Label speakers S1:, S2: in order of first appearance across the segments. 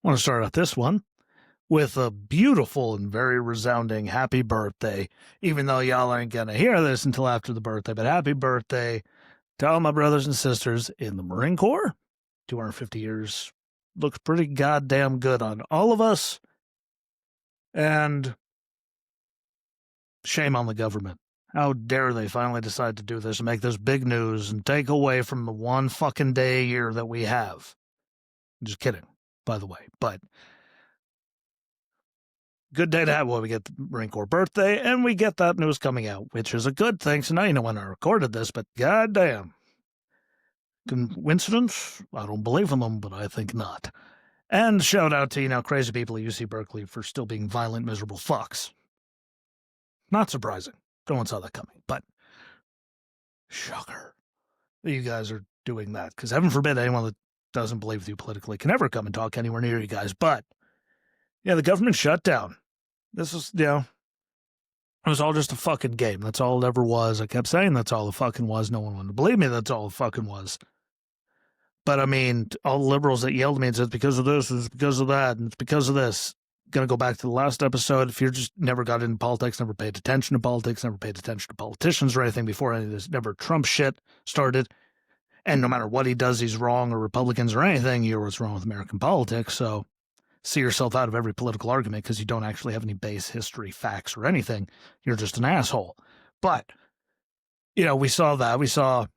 S1: want to start out this one with a beautiful and very resounding happy birthday, even though y'all aren't going to hear this until after the birthday. But happy birthday to all my brothers and sisters in the Marine Corps. 250 years looks pretty goddamn good on all of us. And shame on the government. How dare they finally decide to do this and make this big news and take away from the one fucking day a year that we have. Just kidding, by the way. But good day to have when we get the Marine Corps birthday, and we get that news coming out, which is a good thing. So now you know when I recorded this, but goddamn. Coincidence? I don't believe in them, but I think not. And shout out to, crazy people at UC Berkeley for still being violent, miserable fucks. Not surprising. No one saw that coming, but shocker that you guys are doing that, because heaven forbid anyone that doesn't believe with you politically can ever come and talk anywhere near you guys. But yeah, the government shutdown. This is, it was all just a fucking game. That's all it ever was. I kept saying that's all it fucking was. No one wanted to believe me that's all it fucking was. But I mean, all the liberals that yelled at me and said, it's because of this, it's because of that, and it's because of this. Going to go back to the last episode. If you're just never got into politics, never paid attention to politics, never paid attention to politicians or anything before any of this, never Trump shit started, and no matter what he does, he's wrong, or Republicans or anything, you're what's wrong with American politics. So see yourself out of every political argument because you don't actually have any base history, facts, or anything. You're just an asshole. But, we saw that. We saw,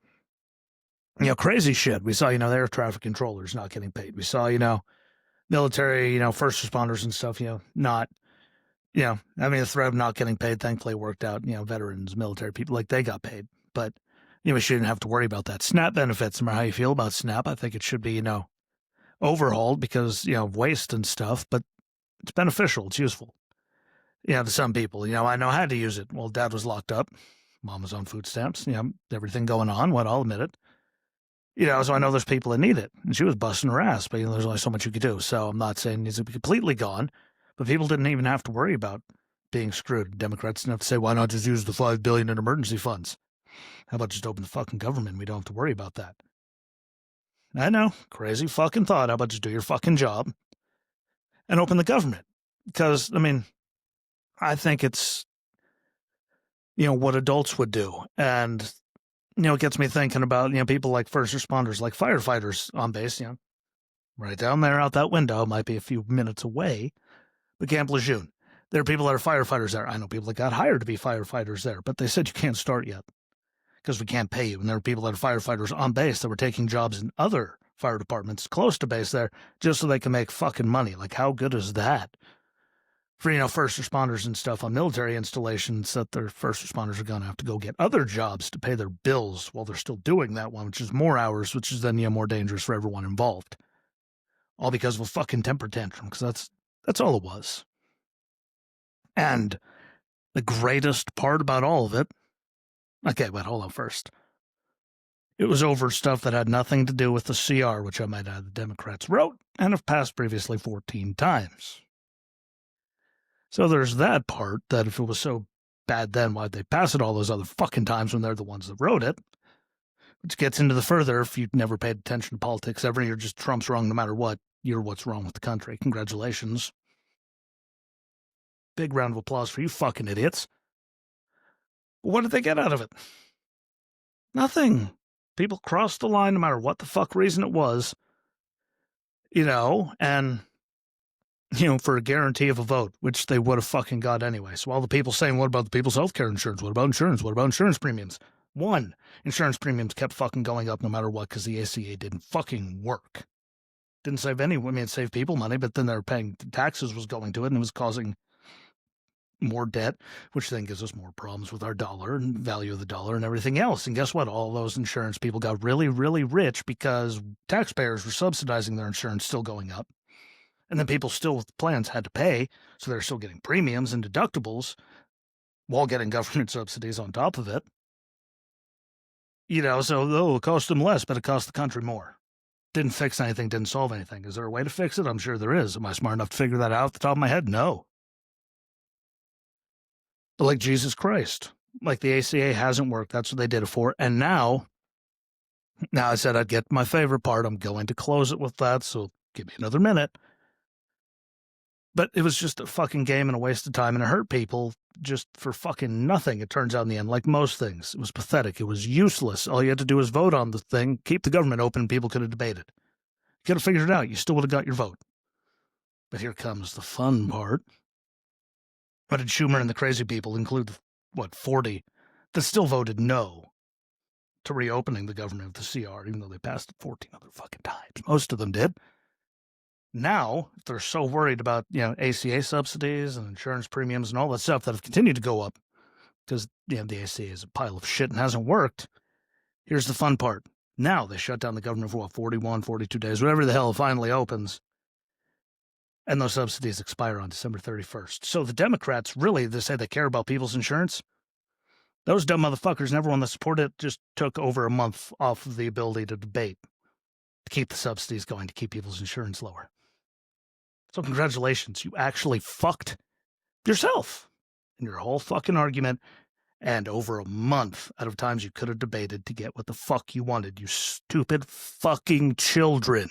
S1: crazy shit. We saw, the air traffic controllers not getting paid. We saw, military, first responders and stuff, not, having the threat of not getting paid. Thankfully it worked out, veterans, military people, like they got paid. But, we shouldn't have to worry about that. SNAP benefits, no matter how you feel about SNAP, I think it should be, overhauled because, of waste and stuff, but it's beneficial. It's useful, to some people. I know how to use it. Well, dad was locked up. Mom was on food stamps, everything going on. What, I'll admit it. So I know there's people that need it. And she was busting her ass, but there's only so much you could do. So I'm not saying it needs to be completely gone, but people didn't even have to worry about being screwed. Democrats didn't have to say, why not just use the $5 billion in emergency funds? How about just open the fucking government? We don't have to worry about that. I know, crazy fucking thought. How about just do your fucking job and open the government? Because, I think it's, what adults would do. And it gets me thinking about, people like first responders, like firefighters on base, right down there out that window, might be a few minutes away, but Camp Lejeune. There are people that are firefighters there. I know people that got hired to be firefighters there, but they said you can't start yet because we can't pay you. And there are people that are firefighters on base that were taking jobs in other fire departments close to base there just so they can make fucking money. Like, how good is that? For, first responders and stuff on military installations that their first responders are going to have to go get other jobs to pay their bills while they're still doing that one, which is more hours, which is then, more dangerous for everyone involved. All because of a fucking temper tantrum, because that's all it was. And the greatest part about all of it, okay, but hold on first. It was over stuff that had nothing to do with the CR, which I might add the Democrats wrote and have passed previously 14 times. So there's that part, that if it was so bad then, why'd they pass it all those other fucking times when they're the ones that wrote it? Which gets into the further, if you've never paid attention to politics ever, you're just Trump's wrong no matter what, you're what's wrong with the country. Congratulations. Big round of applause for you fucking idiots. But what did they get out of it? Nothing. People crossed the line no matter what the fuck reason it was, and for a guarantee of a vote, which they would have fucking got anyway. So all the people saying, what about the people's health care insurance? What about insurance? What about insurance premiums? One, insurance premiums kept fucking going up no matter what because the ACA didn't fucking work. Didn't save it saved people money, but then they were paying taxes was going to it and it was causing more debt, which then gives us more problems with our dollar and value of the dollar and everything else. And guess what? All those insurance people got really, really rich because taxpayers were subsidizing their insurance still going up. And then people still with plans had to pay, so they're still getting premiums and deductibles while getting government subsidies on top of it. So it cost them less, but it cost the country more. Didn't fix anything, didn't solve anything. Is there a way to fix it? I'm sure there is. Am I smart enough to figure that out off the top of my head? No. But like Jesus Christ, like the ACA hasn't worked. That's what they did it for. And now I said I'd get my favorite part. I'm going to close it with that, so give me another minute. But it was just a fucking game and a waste of time, and it hurt people just for fucking nothing, it turns out in the end, like most things. It was pathetic. It was useless. All you had to do was vote on the thing, keep the government open, people could have debated. You could have figured it out. You still would have got your vote. But here comes the fun part. What did Schumer and the crazy people include, 40, that still voted no to reopening the government of the CR, even though they passed it 14 other fucking times. Most of them did. Now, if they're so worried about, ACA subsidies and insurance premiums and all that stuff that have continued to go up because, the ACA is a pile of shit and hasn't worked, here's the fun part. Now they shut down the government for, 41, 42 days, whatever the hell finally opens, and those subsidies expire on December 31st. So the Democrats, really, they say they care about people's insurance. Those dumb motherfuckers and everyone that supported it just took over a month off of the ability to debate, to keep the subsidies going, to keep people's insurance lower. So congratulations, you actually fucked yourself in your whole fucking argument, and over a month out of times you could have debated to get what the fuck you wanted, you stupid fucking children.